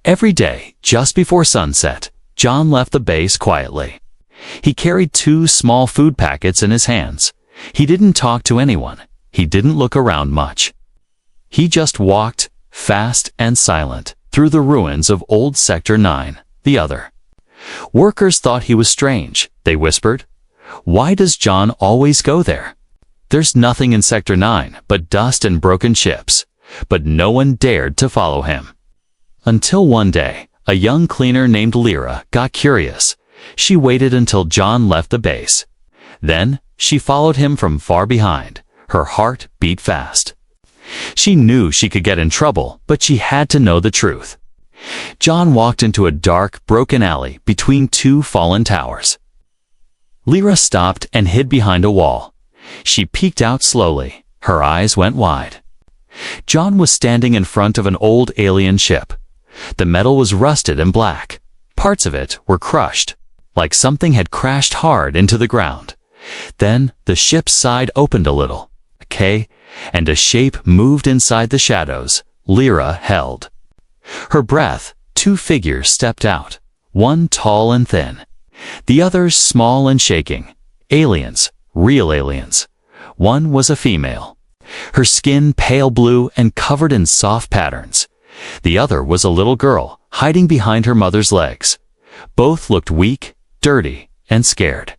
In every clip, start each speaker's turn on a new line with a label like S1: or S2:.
S1: Every day, just before sunset, John left the base quietly. He carried 2 small food packets in his hands. He didn't talk to anyone. He didn't look around much. He just walked, fast and silent, through the ruins of old Sector 9, the other. Workers thought he was strange. They whispered, "Why does John always go there? There's nothing in Sector 9 but dust and broken ships." But no one dared to follow him. Until one day, a young cleaner named Lyra got curious. She waited until John left the base. Then, she followed him from far behind. Her heart beat fast. She knew she could get in trouble, but she had to know the truth. John walked into a dark, broken alley between 2 fallen towers. Lyra stopped and hid behind a wall. She peeked out slowly. Her eyes went wide. John was standing in front of an old alien ship. The metal was rusted and black. Parts of it were crushed, like something had crashed hard into the ground. Then the ship's side opened a little, and a shape moved inside the shadows. Lyra held her breath. 2 figures stepped out, one tall and thin, the others small and shaking. Aliens, real aliens. One was a female, her skin pale blue and covered in soft patterns. The other was a little girl, hiding behind her mother's legs. Both looked weak, dirty, and scared.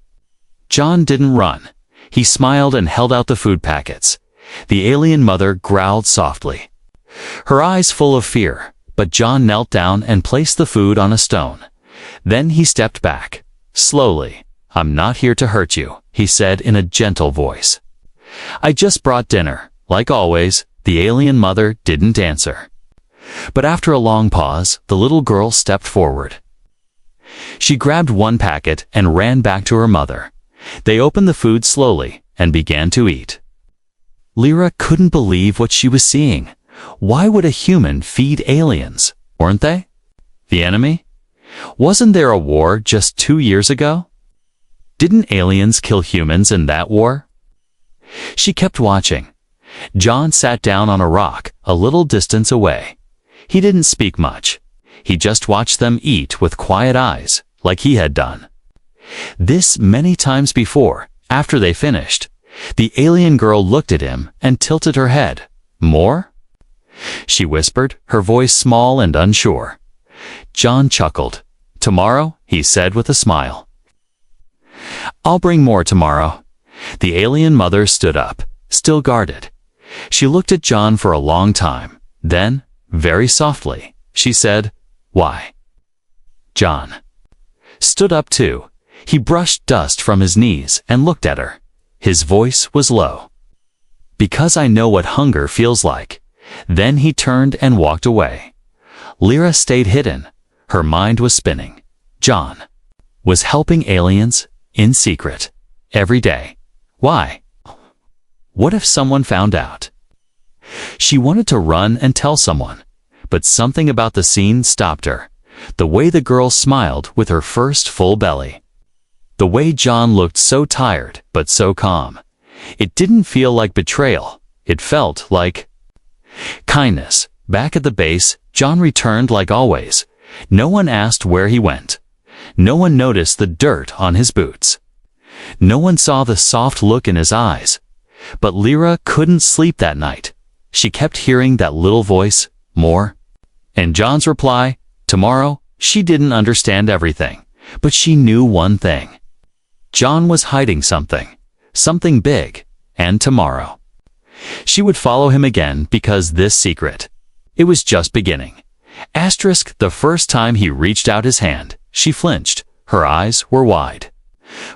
S1: John didn't run. He smiled and held out the food packets. The alien mother growled softly, her eyes full of fear, but John knelt down and placed the food on a stone. Then he stepped back. Slowly, "I'm not here to hurt you," he said in a gentle voice. "I just brought dinner." Like always, the alien mother didn't answer. But after a long pause, the little girl stepped forward. She grabbed one packet and ran back to her mother. They opened the food slowly and began to eat. Lyra couldn't believe what she was seeing. Why would a human feed aliens? Weren't they the enemy? Wasn't there a war just 2 years ago? Didn't aliens kill humans in that war? She kept watching. John sat down on a rock a little distance away. He didn't speak much. He just watched them eat with quiet eyes, like he had done. This many times before. After they finished, the alien girl looked at him and tilted her head. "More?" she whispered, her voice small and unsure. John chuckled. "Tomorrow," he said with a smile. "I'll bring more tomorrow." The alien mother stood up, still guarded. She looked at John for a long time. Then, very softly, she said, "Why?" John stood up too. He brushed dust from his knees and looked at her. His voice was low. "Because I know what hunger feels like." Then he turned and walked away. Lyra stayed hidden. Her mind was spinning. John was helping aliens in secret every day. Why? What if someone found out? She wanted to run and tell someone, but something about the scene stopped her. The way the girl smiled with her first full belly. The way John looked so tired, but so calm. It didn't feel like betrayal. It felt like kindness. Back at the base, John returned like always. No one asked where he went. No one noticed the dirt on his boots. No one saw the soft look in his eyes. But Lyra couldn't sleep that night. She kept hearing that little voice, "More?" And John's reply, "Tomorrow." She didn't understand everything, but she knew one thing. John was hiding something big, and tomorrow she would follow him again, because this secret, it was just beginning. The first time he reached out his hand, she flinched. Her eyes were wide,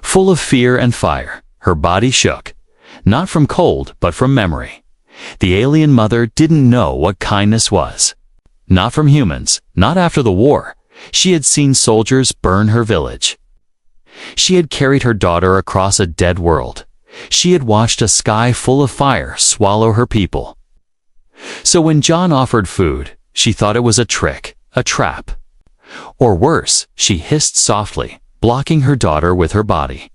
S1: full of fear and fire. Her body shook, not from cold, but from memory. The alien mother didn't know what kindness was. Not from humans, not after the war. She had seen soldiers burn her village. She had carried her daughter across a dead world. She had watched a sky full of fire swallow her people. So when John offered food, she thought it was a trick, a trap. Or worse, she hissed softly, blocking her daughter with her body.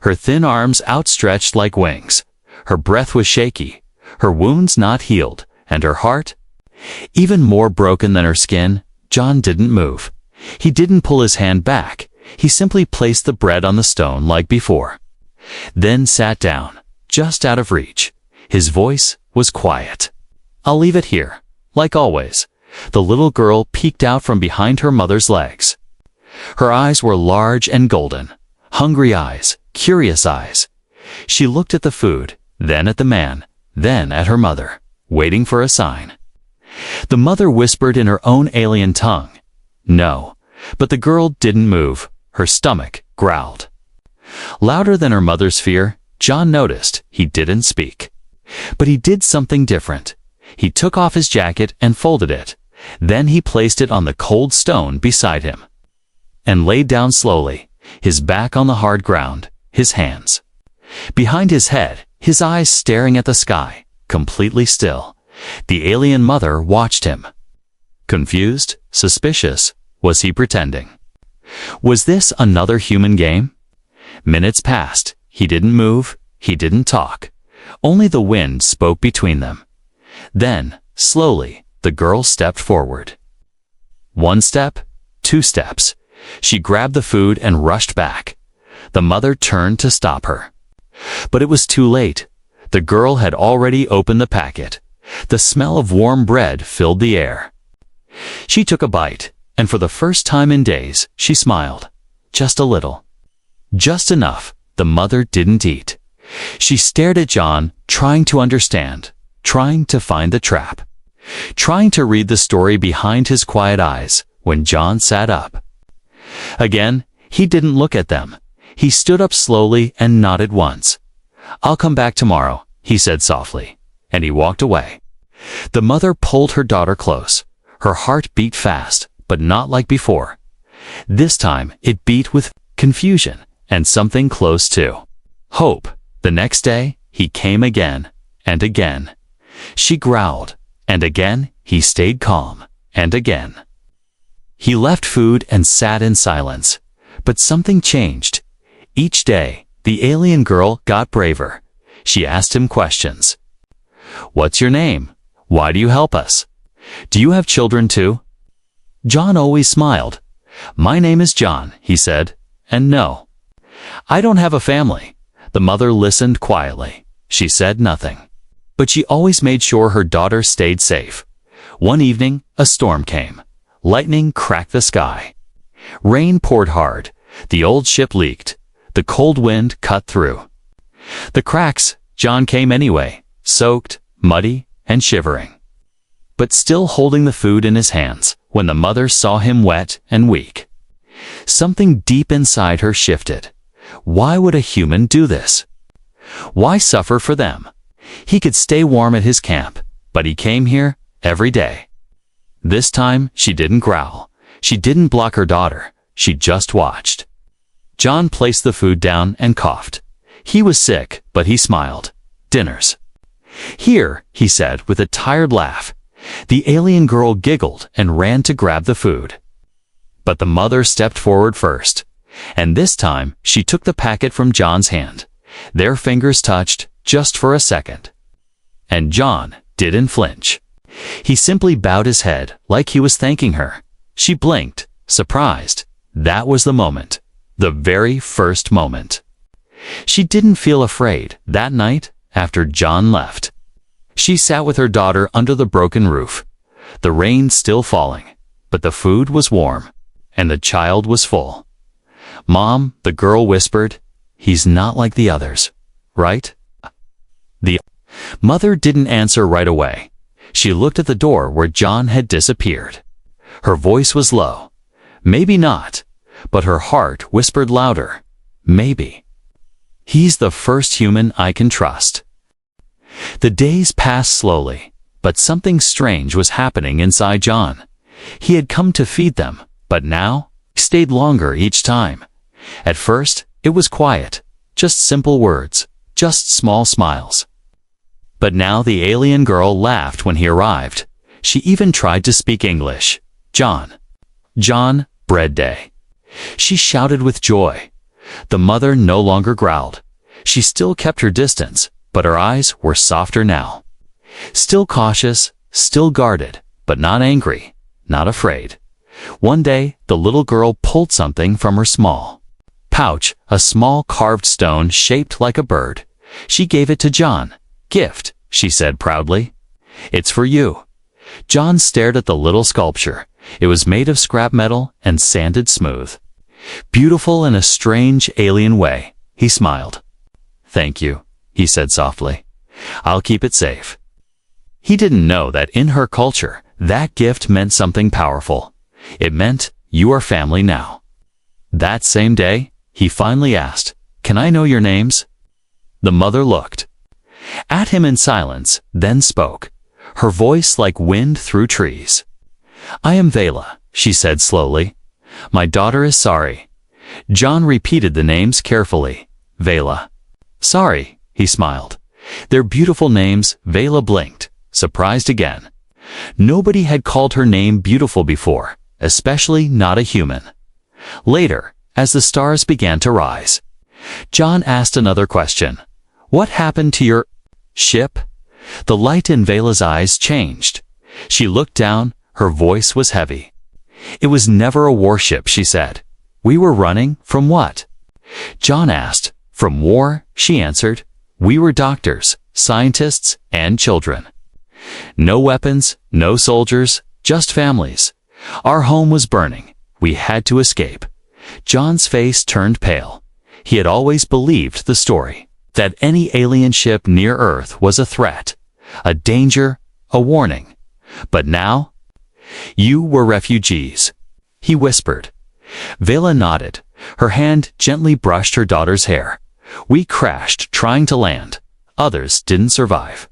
S1: Her thin arms outstretched like wings. Her breath was shaky, her wounds not healed, and her heart, even more broken than her skin. John didn't move. He didn't pull his hand back. He simply placed the bread on the stone like before. Then sat down, just out of reach. His voice was quiet. "I'll leave it here." Like always, the little girl peeked out from behind her mother's legs. Her eyes were large and golden. Hungry eyes, curious eyes. She looked at the food, then at the man, then at her mother, waiting for a sign. The mother whispered in her own alien tongue, "No," but the girl didn't move. Her stomach growled. Louder than her mother's fear, John noticed he didn't speak. But he did something different. He took off his jacket and folded it. Then he placed it on the cold stone beside him and laid down slowly, his back on the hard ground, his hands behind his head, his eyes staring at the sky, completely still. The alien mother watched him. Confused, suspicious, was he pretending? Was this another human game? Minutes passed. He didn't move. He didn't talk. Only the wind spoke between them. Then, slowly, the girl stepped forward. 1 step, 2 steps. She grabbed the food and rushed back. The mother turned to stop her. But it was too late. The girl had already opened the packet. The smell of warm bread filled the air. She took a bite, and for the first time in days, she smiled. Just a little. Just enough. The mother didn't eat. She stared at John, trying to understand, trying to find the trap, trying to read the story behind his quiet eyes. When John sat up again, he didn't look at them. He stood up slowly and nodded once. "I'll come back tomorrow," he said softly, and he walked away. The mother pulled her daughter close. Her heart beat fast, but not like before. This time it beat with confusion and something close to hope. The next day, he came again, and again. She growled, and again he stayed calm, and again. He left food and sat in silence. But something changed. Each day, the alien girl got braver. She asked him questions. "What's your name? Why do you help us? Do you have children too?" John always smiled. "My name is John," he said, "and no, I don't have a family." The mother listened quietly. She said nothing. But she always made sure her daughter stayed safe. One evening, a storm came. Lightning cracked the sky. Rain poured hard. The old ship leaked. The cold wind cut through the cracks. John came anyway, soaked, muddy, and shivering, but still holding the food in his hands. When the mother saw him wet and weak, something deep inside her shifted. Why would a human do this? Why suffer for them? He could stay warm at his camp, but he came here every day. This time, she didn't growl. She didn't block her daughter. She just watched. John placed the food down and coughed. He was sick, but he smiled. "Dinners." "Here," he said with a tired laugh. The alien girl giggled and ran to grab the food. But the mother stepped forward first. And this time, she took the packet from John's hand. Their fingers touched, just for a second. And John didn't flinch. He simply bowed his head, like he was thanking her. She blinked, surprised. That was the moment. The very first moment. She didn't feel afraid that night after John left. She sat with her daughter under the broken roof. The rain still falling, but the food was warm, and the child was full. "Mom," the girl whispered, "he's not like the others, right?" The mother didn't answer right away. She looked at the door where John had disappeared. Her voice was low. Maybe not, but her heart whispered louder. Maybe. He's the first human I can trust. The days passed slowly, but something strange was happening inside John. He had come to feed them, but now he stayed longer each time. At first, it was quiet, just simple words, just small smiles. But now the alien girl laughed when he arrived. She even tried to speak English. "John. John, bread day." She shouted with joy. The mother no longer growled. She still kept her distance, but her eyes were softer now. Still cautious, still guarded, but not angry, not afraid. One day, the little girl pulled something from her small pouch, a small carved stone shaped like a bird. She gave it to John. "Gift," she said proudly. "It's for you." John stared at the little sculpture. It was made of scrap metal and sanded smooth. Beautiful in a strange alien way. He smiled. "Thank you," he said softly. "I'll keep it safe." He didn't know that in her culture, that gift meant something powerful. It meant, you are family now. That same day, he finally asked, "Can I know your names?" The mother looked at him in silence, then spoke, her voice like wind through trees. "I am Vela," she said slowly. "My daughter is Sari." John repeated the names carefully. "Vela." "Sari," he smiled. Their beautiful names. Vela blinked, surprised again. Nobody had called her name beautiful before, especially not a human. Later, as the stars began to rise, John asked another question. "What happened to your ship?" The light in Vela's eyes changed. She looked down, her voice was heavy. "It was never a warship," she said. "We were running from what?" John asked. "From war," she answered. "We were doctors, scientists, and children. No weapons, no soldiers, just families. Our home was burning. We had to escape." John's face turned pale. He had always believed the story, that any alien ship near Earth was a threat, a danger, a warning. But now, "You were refugees," he whispered. Vela nodded. Her hand gently brushed her daughter's hair. "We crashed trying to land. Others didn't survive.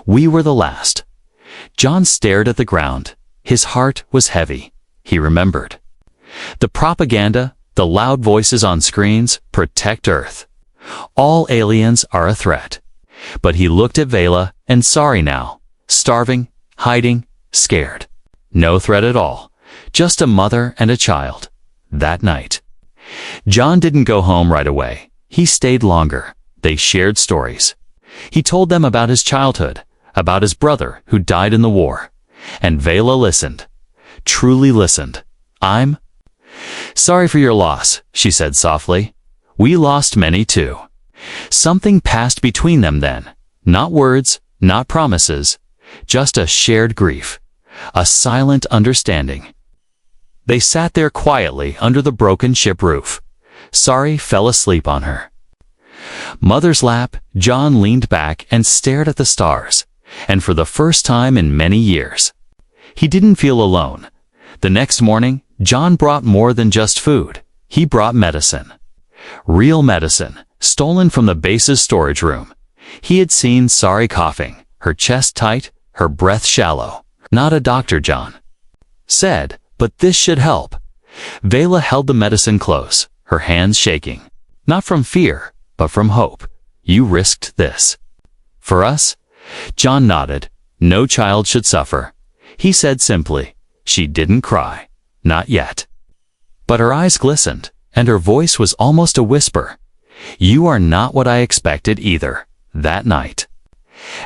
S1: We were the last." John stared at the ground. His heart was heavy. He remembered the propaganda, the loud voices on screens, "Protect Earth. All aliens are a threat." But he looked at Vela and Sari now, starving, hiding, scared. No threat at all, just a mother and a child. That night, John didn't go home right away. He stayed longer. They shared stories. He told them about his childhood, about his brother who died in the war. And Vela listened, truly listened. "I'm sorry for your loss," she said softly. "We lost many too." Something passed between them then. Not words, not promises, just a shared grief, a silent understanding. They sat there quietly under the broken ship roof. Sari fell asleep on her mother's lap. John leaned back and stared at the stars, and for the first time in many years, he didn't feel alone. The next morning, John brought more than just food. He brought medicine. Real medicine, stolen from the base's storage room. He had seen Sari coughing, her chest tight, her breath shallow. "Not a doctor," John said, "but this should help." Vela held the medicine close, her hands shaking. "Not from fear, but from hope. You risked this for us." John nodded. "No child should suffer," he said simply. She didn't cry. Not yet. But her eyes glistened, and her voice was almost a whisper. "You are not what I expected either." That night,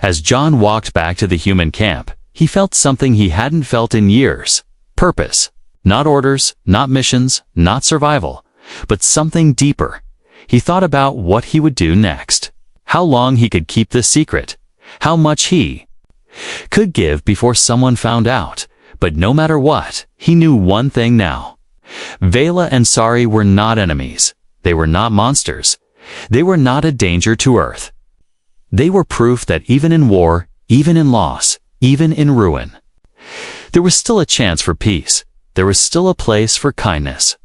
S1: as John walked back to the human camp, he felt something he hadn't felt in years. Purpose. Not orders, not missions, not survival, but something deeper. He thought about what he would do next, how long he could keep this secret, how much he could give before someone found out. But no matter what, he knew one thing now. Vela and Sari were not enemies. They were not monsters. They were not a danger to Earth. They were proof that even in war, even in loss, even in ruin, there was still a chance for peace. There was still a place for kindness.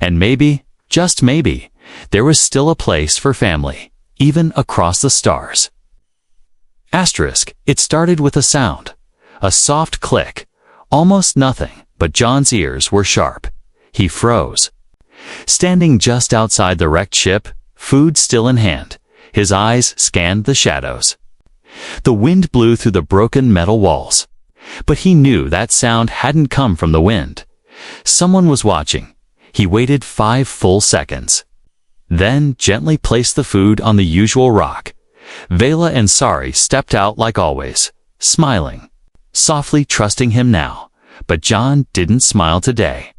S1: And maybe, just maybe, there was still a place for family, even across the stars. Asterisk. It started with a sound. A soft click. Almost nothing, but John's ears were sharp. He froze. Standing just outside the wrecked ship, food still in hand, his eyes scanned the shadows. The wind blew through the broken metal walls. But he knew that sound hadn't come from the wind. Someone was watching. He waited 5 full seconds. Then gently placed the food on the usual rock. Vela and Sari stepped out like always, smiling, softly trusting him now. But John didn't smile today.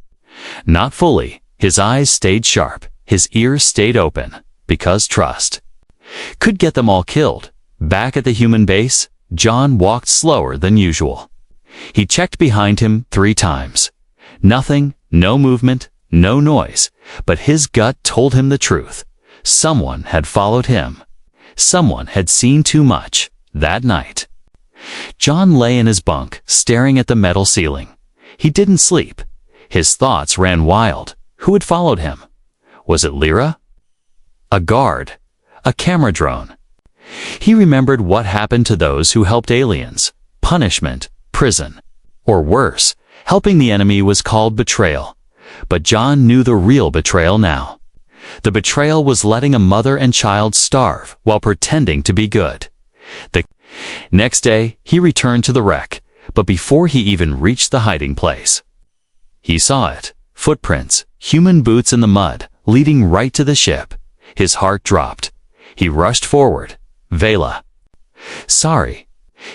S1: Not fully. His eyes stayed sharp, his ears stayed open, because trust could get them all killed. Back at the human base, John walked slower than usual. He checked behind him 3 times. Nothing, no movement, no noise, but his gut told him the truth. Someone had followed him. Someone had seen too much that night. John lay in his bunk, staring at the metal ceiling. He didn't sleep. His thoughts ran wild. Who had followed him? Was it Lyra? A guard? A camera drone? He remembered what happened to those who helped aliens. Punishment, prison. Or worse, helping the enemy was called betrayal. But John knew the real betrayal now. The betrayal was letting a mother and child starve while pretending to be good. The next day, he returned to the wreck, but before he even reached the hiding place, he saw it. Footprints, human boots in the mud, leading right to the ship. His heart dropped. He rushed forward. Vela. Sorry.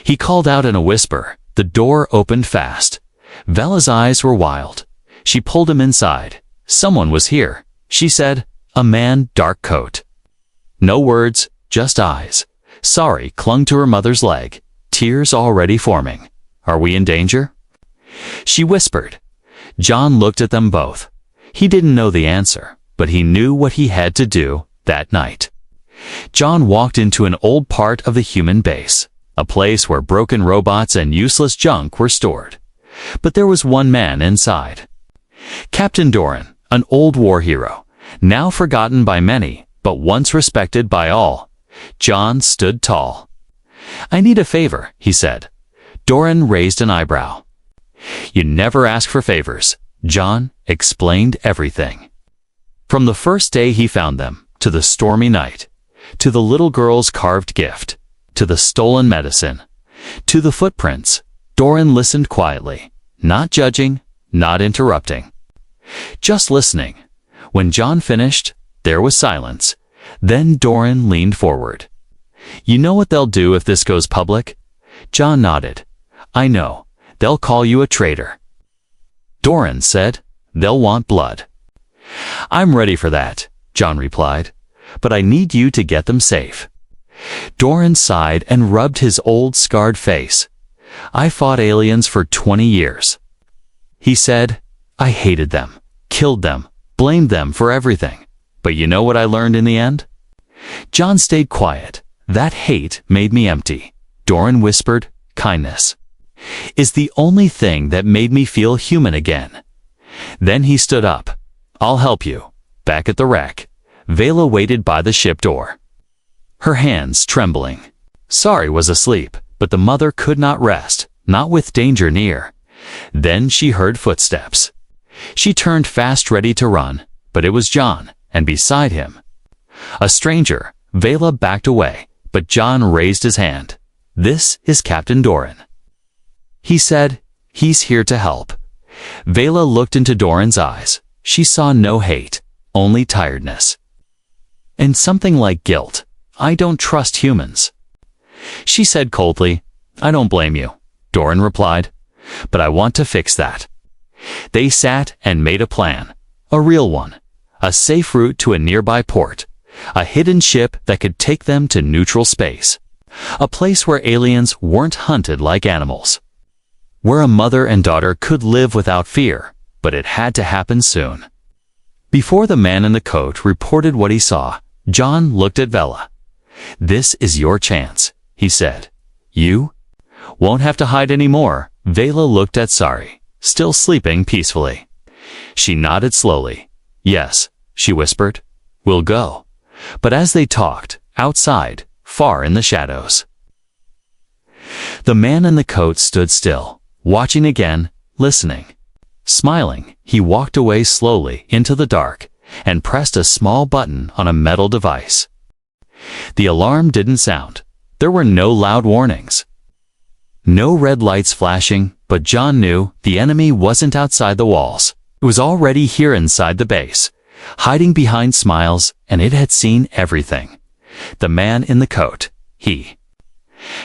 S1: He called out in a whisper. The door opened fast. Vela's eyes were wild. She pulled him inside. Someone was here, she said. A man, dark coat. No words, just eyes. Sorry clung to her mother's leg, tears already forming. Are we in danger? She whispered. John looked at them both. He didn't know the answer, but he knew what he had to do that night. John walked into an old part of the human base, a place where broken robots and useless junk were stored. But there was one man inside. Captain Doran, an old war hero, now forgotten by many, but once respected by all. John stood tall. I need a favor, he said. Doran raised an eyebrow. You never ask for favors. John explained everything. From the first day he found them, to the stormy night, to the little girl's carved gift, to the stolen medicine, to the footprints, Doran listened quietly, not judging, not interrupting. Just listening. When John finished, there was silence. Then Doran leaned forward. You know what they'll do if this goes public? John nodded. I know. They'll call you a traitor. Doran said, they'll want blood. I'm ready for that, John replied, but I need you to get them safe. Doran sighed and rubbed his old scarred face. I fought aliens for 20 years. He said, I hated them, killed them, blamed them for everything. But you know what I learned in the end? John stayed quiet. That hate made me empty. Doran whispered, kindness is the only thing that made me feel human again. Then he stood up. I'll help you. Back at the wreck, Vela waited by the ship door, her hands trembling. Sorry was asleep, but the mother could not rest, not with danger near. Then she heard footsteps. She turned fast, ready to run, but it was John, and beside him, a stranger. Vela backed away, but John raised his hand. This is Captain Doran. He said, he's here to help. Vela looked into Doran's eyes. She saw no hate, only tiredness. And something like guilt. I don't trust humans. She said coldly, I don't blame you, Doran replied, but I want to fix that. They sat and made a plan, a real one, a safe route to a nearby port, a hidden ship that could take them to neutral space, a place where aliens weren't hunted like animals, where a mother and daughter could live without fear, but it had to happen soon. Before the man in the coat reported what he saw, John looked at Vela. This is your chance, he said. You won't have to hide anymore. Vela looked at Sari, still sleeping peacefully. She nodded slowly. Yes, she whispered. We'll go. But as they talked, outside, far in the shadows, the man in the coat stood still, watching again, listening. Smiling, he walked away slowly into the dark and pressed a small button on a metal device. The alarm didn't sound. There were no loud warnings, no red lights flashing, but John knew the enemy wasn't outside the walls. It was already here inside the base, hiding behind smiles, and it had seen everything. The man in the coat, he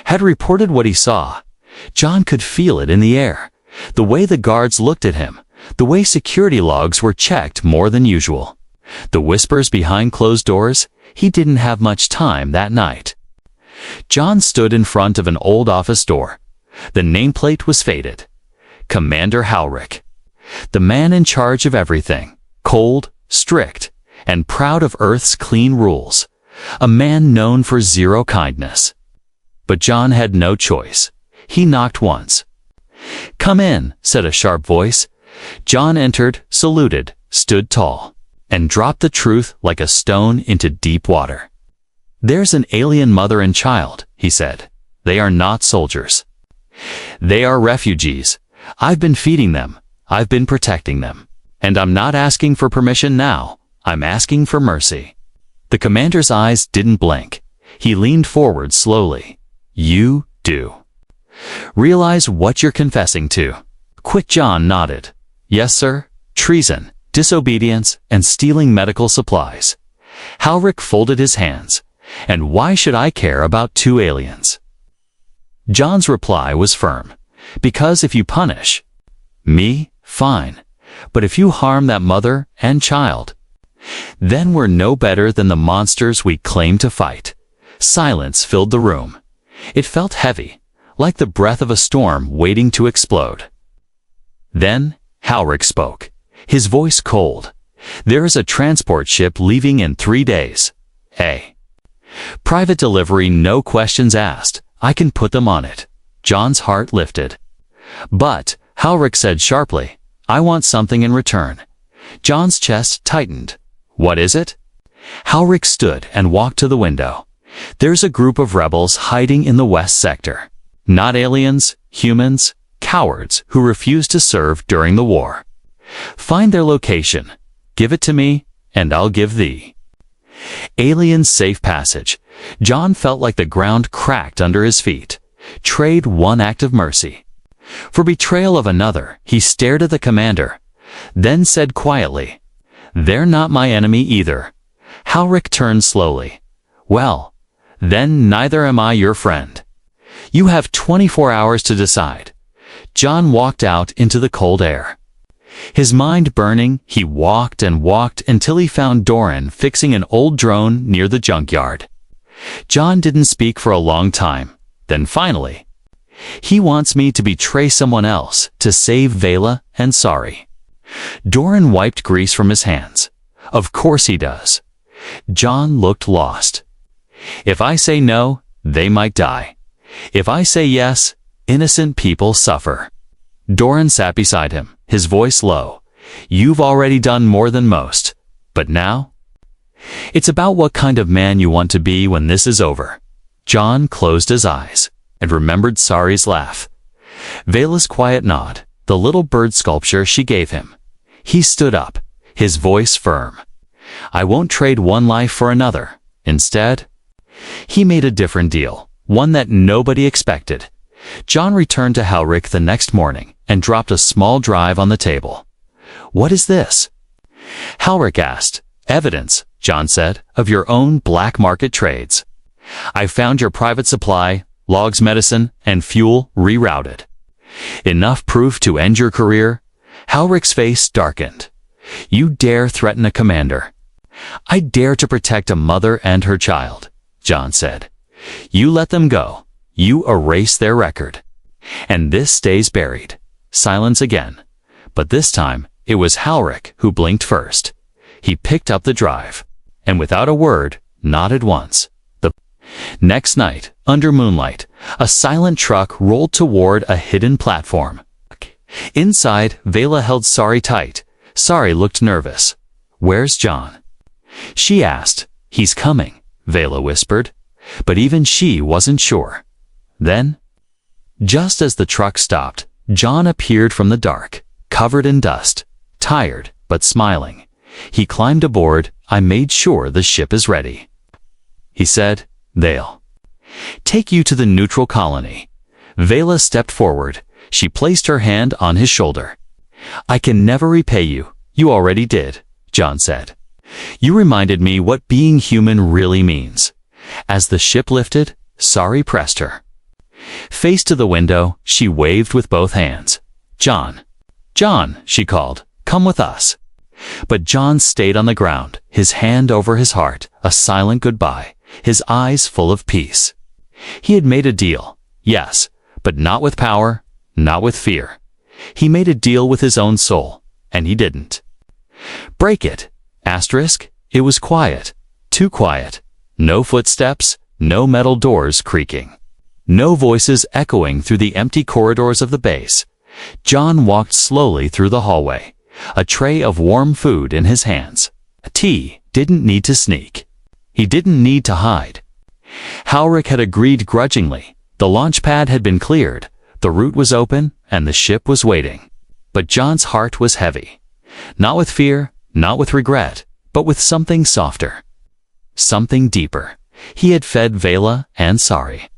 S1: had reported what he saw. John could feel it in the air, The way the guards looked at him, the way security logs were checked more than usual. The whispers behind closed doors, he didn't have much time that night. John stood in front of an old office door. The nameplate was faded. Commander Howrick. The man in charge of everything, cold, strict, and proud of Earth's clean rules. A man known for zero kindness. But John had no choice. He knocked once. "Come in," said a sharp voice. John entered, saluted, stood tall, and dropped the truth like a stone into deep water. "There's an alien mother and child," he said. "They are not soldiers. They are refugees. I've been feeding them. I've been protecting them. And I'm not asking for permission now. I'm asking for mercy." The commander's eyes didn't blink. He leaned forward slowly. "You do realize what you're confessing to?" Quick John nodded. "Yes, sir. Treason, disobedience, and stealing medical supplies." Howrick folded his hands. "And why should I care about two aliens?" John's reply was firm. "Because if you punish me, fine. But if you harm that mother and child, then we're no better than the monsters we claim to fight." Silence filled the room. It felt heavy, like the breath of a storm waiting to explode. Then Howrick spoke, his voice cold. "There is a transport ship leaving in 3 days. Private delivery, no questions asked. I can put them on it." John's heart lifted. "But," Howrick said sharply, "I want something in return." John's chest tightened. "What is it?" Howrick stood and walked to the window. "There's a group of rebels hiding in the west sector. Not aliens, humans, cowards who refused to serve during the war. Find their location, give it to me, and I'll give thee aliens safe passage." John felt like the ground cracked under his feet. Trade one act of mercy for betrayal of another. He stared at the commander, then said quietly, "They're not my enemy either." Howrick turned slowly. "Well, then neither am I your friend. You have 24 hours to decide." John walked out into the cold air. His mind burning, he walked and walked until he found Doran fixing an old drone near the junkyard. John didn't speak for a long time. Then finally, "He wants me to betray someone else to save Vela and Sari." Doran wiped grease from his hands. "Of course he does." John looked lost. "If I say no, they might die. If I say yes, innocent people suffer." Doran sat beside him, his voice low. "You've already done more than most. But now? It's about what kind of man you want to be when this is over." John closed his eyes and remembered Sari's laugh, Vela's quiet nod, the little bird sculpture she gave him. He stood up, his voice firm. "I won't trade one life for another." Instead, he made a different deal, one that nobody expected. John returned to Howrick the next morning and dropped a small drive on the table. "What is this?" Howrick asked. "Evidence," John said, "of your own black market trades. I found your private supply, logs, medicine, and fuel rerouted. Enough proof to end your career?" Howrick's face darkened. "You dare threaten a commander?" "I dare to protect a mother and her child," John said. "You let them go. You erase their record. And this stays buried." Silence again. But this time, it was Howrick who blinked first. He picked up the drive, and without a word, nodded once. The next night, under moonlight, a silent truck rolled toward a hidden platform. Inside, Vela held Sari tight. Sari looked nervous. "Where's John?" she asked. "He's coming," Vela whispered. But even she wasn't sure. Then, just as the truck stopped, John appeared from the dark, covered in dust, tired but smiling. He climbed aboard. "I made sure the ship is ready," he said. "They'll take you to the neutral colony." Vela stepped forward. She placed her hand on his shoulder. "I can never repay you. You already did," John said. "You reminded me what being human really means." As the ship lifted, Sari pressed her face to the window. She waved with both hands. "John. John," she called, "come with us." But John stayed on the ground, his hand over his heart, a silent goodbye, his eyes full of peace. He had made a deal, yes, but not with power, not with fear. He made a deal with his own soul, and he didn't break it. It was quiet, too quiet. No footsteps, no metal doors creaking, no voices echoing through the empty corridors of the base. John walked slowly through the hallway, a tray of warm food in his hands. Tea didn't need to sneak. He didn't need to hide. Halric had agreed grudgingly. The launch pad had been cleared, the route was open, and the ship was waiting. But John's heart was heavy. Not with fear, not with regret, but with something softer. Something deeper. He had fed Vela and Sari.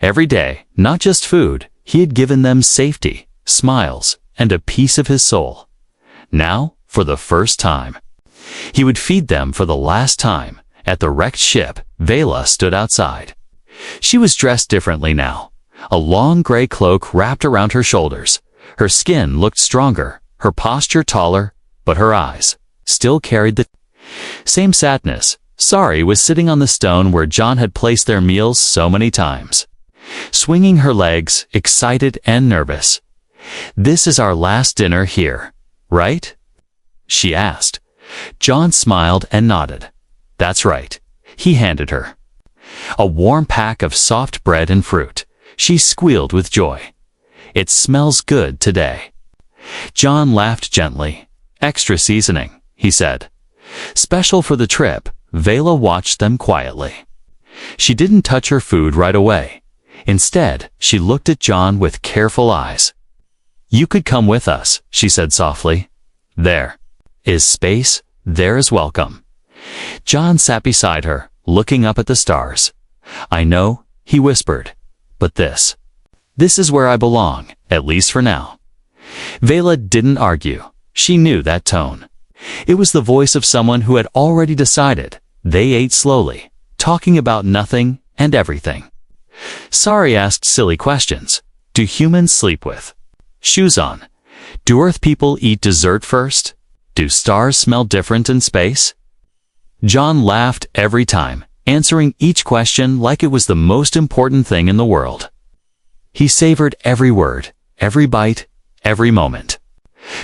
S1: Every day, not just food, he had given them safety, smiles, and a piece of his soul. Now, for the first time, he would feed them for the last time. At the wrecked ship, Vela stood outside. She was dressed differently now. A long gray cloak wrapped around her shoulders. Her skin looked stronger, her posture taller, but her eyes still carried the same sadness. Sari was sitting on the stone where John had placed their meals so many times, swinging her legs, excited and nervous. "This is our last dinner here, right?" she asked. John smiled and nodded. "That's right." He handed her a warm pack of soft bread and fruit. She squealed with joy. "It smells good today." John laughed gently. "Extra seasoning," he said. "Special for the trip." Vela watched them quietly. She didn't touch her food right away. Instead, she looked at John with careful eyes. "You could come with us," she said softly. "There is space, there is welcome." John sat beside her, looking up at the stars. "I know," he whispered, "but this is where I belong, at least for now." Vela didn't argue. She knew that tone. It was the voice of someone who had already decided. They ate slowly, talking about nothing and everything. Sari asked silly questions. Do humans sleep with shoes on? Do Earth people eat dessert first? Do stars smell different in space? John laughed every time, answering each question like it was the most important thing in the world. He savored every word, every bite, every moment.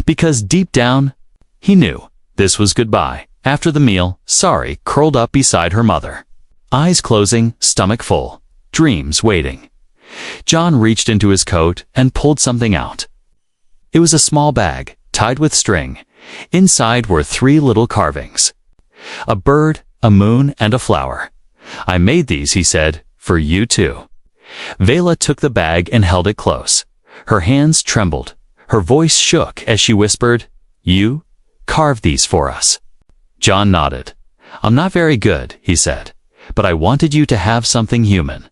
S1: Because deep down, he knew this was goodbye. After the meal, Sari curled up beside her mother. Eyes closing, stomach full, dreams waiting. John reached into his coat and pulled something out. It was a small bag, tied with string. Inside were 3 little carvings. A bird, a moon, and a flower. "I made these," he said, "for you too." Vela took the bag and held it close. Her hands trembled. Her voice shook as she whispered, "You carved these for us." John nodded. "I'm not very good," he said, "but I wanted you to have something human.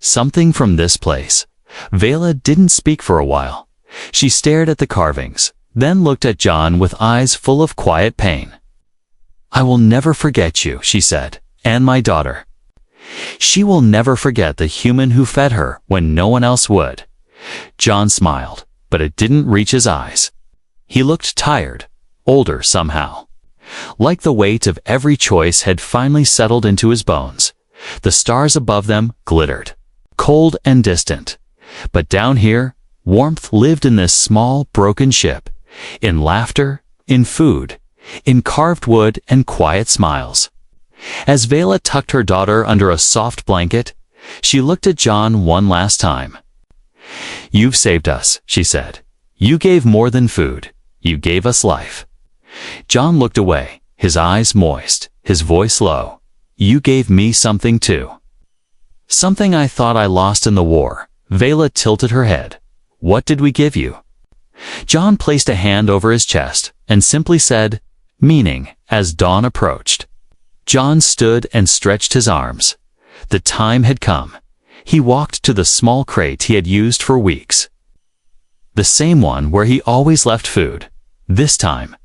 S1: Something from this place." Vela didn't speak for a while. She stared at the carvings, then looked at John with eyes full of quiet pain. "I will never forget you," she said, "and my daughter. She will never forget the human who fed her when no one else would." John smiled, but it didn't reach his eyes. He looked tired, older somehow. Like the weight of every choice had finally settled into his bones. The stars above them glittered, cold and distant. But down here, warmth lived in this small, broken ship, in laughter, in food, in carved wood and quiet smiles. As Vela tucked her daughter under a soft blanket, she looked at John one last time. "You've saved us," she said. "You gave more than food. You gave us life." John looked away, his eyes moist, his voice low. "You gave me something too. Something I thought I lost in the war." Vela tilted her head. "What did we give you?" John placed a hand over his chest and simply said, "Meaning," as dawn approached. John stood and stretched his arms. The time had come. He walked to the small crate he had used for weeks. The same one where he always left food. This time,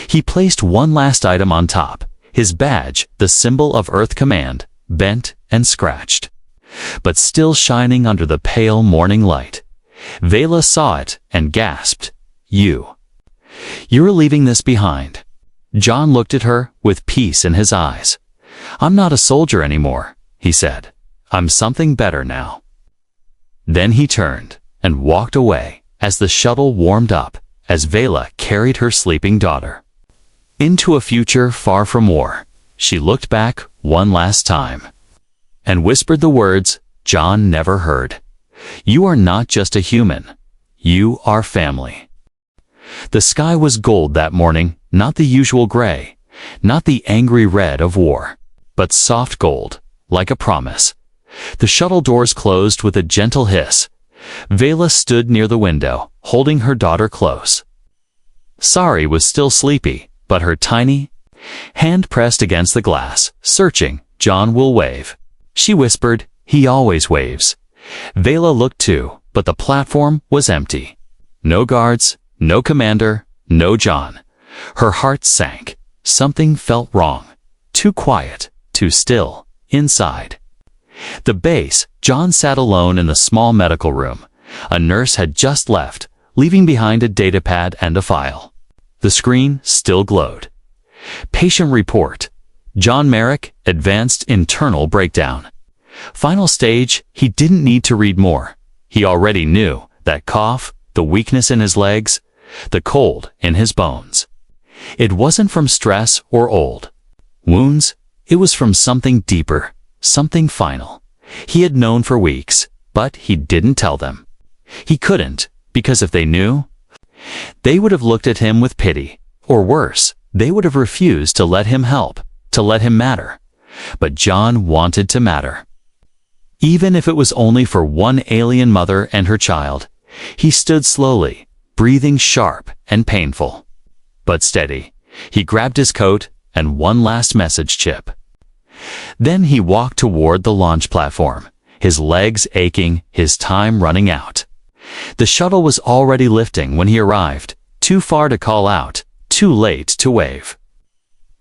S1: he placed one last item on top, his badge, the symbol of Earth Command, bent and scratched, but still shining under the pale morning light. Vela saw it and gasped, You're leaving this behind." John looked at her with peace in his eyes. "I'm not a soldier anymore," he said. "I'm something better now." Then he turned and walked away as the shuttle warmed up, as Vela carried her sleeping daughter into a future far from war. She looked back one last time and whispered the words John never heard. "You are not just a human. You are family." The sky was gold that morning, not the usual gray, not the angry red of war, but soft gold, like a promise. The shuttle doors closed with a gentle hiss. Vela stood near the window, holding her daughter close. Sari was still sleepy, but her tiny hand pressed against the glass, searching. "John will wave," she whispered. "He always waves." Vela looked too, but the platform was empty. No guards, no commander, no John. Her heart sank. Something felt wrong. Too quiet, too still, inside the base. John sat alone in the small medical room. A nurse had just left, leaving behind a datapad and a file. The screen still glowed. Patient report. John Merrick, advanced internal breakdown. Final stage. He didn't need to read more. He already knew that cough, the weakness in his legs, the cold in his bones. It wasn't from stress or old wounds. It was from something deeper, something final. He had known for weeks, but he didn't tell them. He couldn't, because if they knew, they would have looked at him with pity, or worse, they would have refused to let him help, to let him matter. But John wanted to matter. Even if it was only for one alien mother and her child. He stood slowly, breathing sharp and painful, but steady. He grabbed his coat and one last message chip. Then he walked toward the launch platform, his legs aching, his time running out. The shuttle was already lifting when he arrived, too far to call out, too late to wave.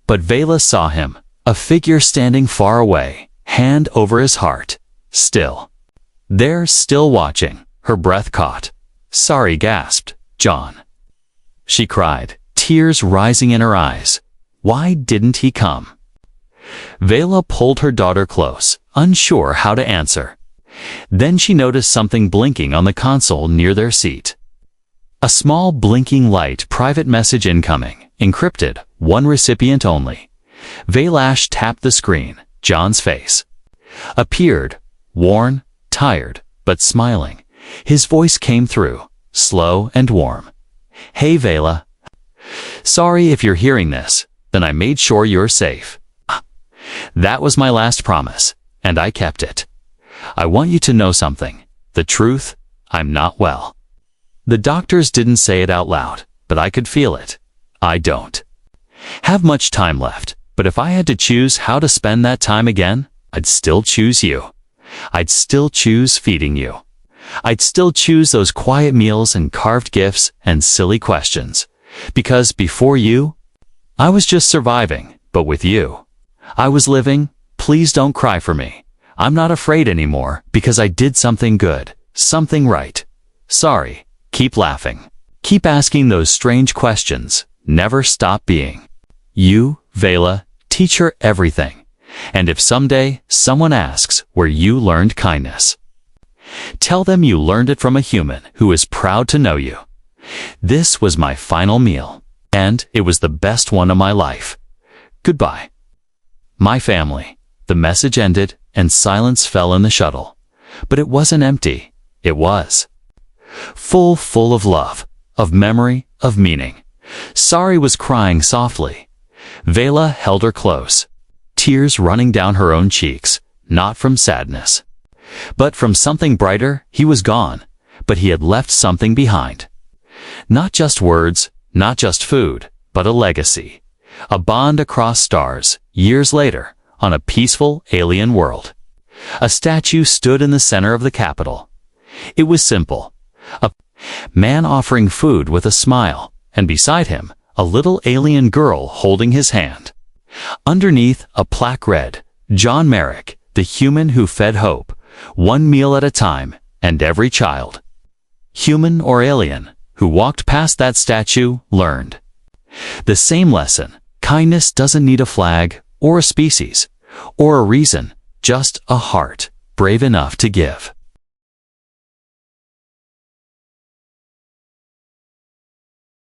S1: But Vela saw him, a figure standing far away, hand over his heart, still. There, still watching, her breath caught. "Sorry," gasped John. She cried, tears rising in her eyes. Why didn't he come? Vela pulled her daughter close, unsure how to answer. Then she noticed something blinking on the console near their seat. A small blinking light. Private message incoming, encrypted, one recipient only. Vailash tapped the screen. John's face appeared, worn, tired, but smiling. His voice came through, slow and warm. "Hey Vela. Sorry if you're hearing this, then I made sure you're safe. That was my last promise, and I kept it. I want you to know something. The truth, I'm not well." The doctors didn't say it out loud, but I could feel it. I don't have much time left, but if I had to choose how to spend that time again, I'd still choose you. I'd still choose feeding you. I'd still choose those quiet meals and carved gifts and silly questions. Because before you, I was just surviving, but with you, I was living. Please don't cry for me. I'm not afraid anymore because I did something good, something right. Sorry. Keep laughing. Keep asking those strange questions. Never stop being. You, Vela, teach her everything. And if someday someone asks where you learned kindness, tell them you learned it from a human who is proud to know you. This was my final meal, and it was the best one of my life. Goodbye. My family. The message ended, and silence fell in the shuttle. But it wasn't empty. It was full of love, of memory, of meaning. Sari was crying softly. Vela held her close, tears running down her own cheeks, not from sadness, but from something brighter. He was gone, but he had left something behind. Not just words, not just food, but a legacy. A bond across stars, years later, on a peaceful alien world. A statue stood in the center of the capital. It was simple. A man offering food with a smile, and beside him, a little alien girl holding his hand. Underneath, a plaque read, "John Merrick, the human who fed hope, one meal at a time, and every child." human or alien, who walked past that statue learned. The same lesson: kindness doesn't need a flag, or a species, or a reason, just a heart, brave enough to give.